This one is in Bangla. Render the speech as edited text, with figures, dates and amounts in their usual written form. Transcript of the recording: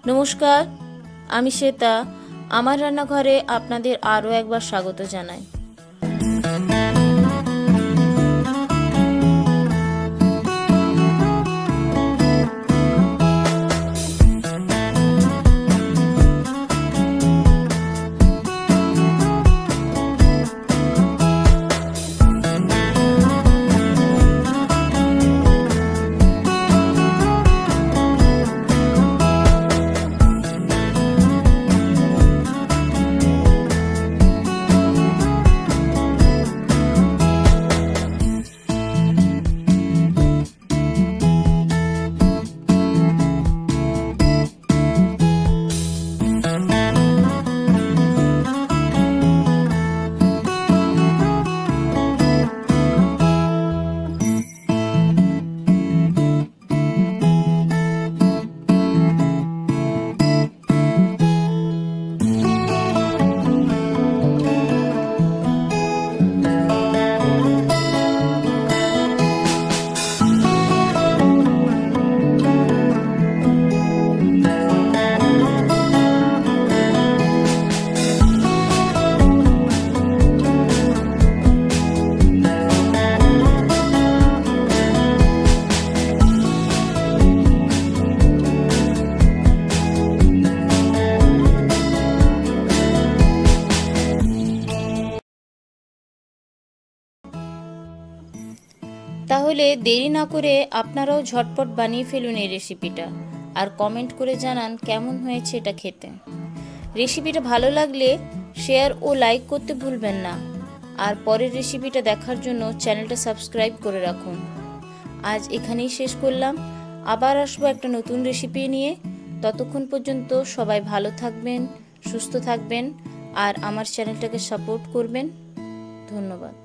নমস্কার, আমি শ্বেতা। আমার রান্নাঘরে আপনাদের আরও একবার স্বাগত জানাই। তাহলে দেরি না করে আপনারাও ঝটপট বানিয়ে ফেলুন এই রেসিপিটা, আর কমেন্ট করে জানান কেমন হয়েছে এটা খেতে। রেসিপিটা ভালো লাগলে শেয়ার ও লাইক করতে ভুলবেন না, আর পরের রেসিপিটা দেখার জন্য চ্যানেলটা সাবস্ক্রাইব করে রাখুন। আজ এখানেই শেষ করলাম, আবার আসবো একটা নতুন রেসিপি নিয়ে। ততক্ষণ পর্যন্ত সবাই ভালো থাকবেন, সুস্থ থাকবেন, আর আমার চ্যানেলটাকে সাপোর্ট করবেন। ধন্যবাদ।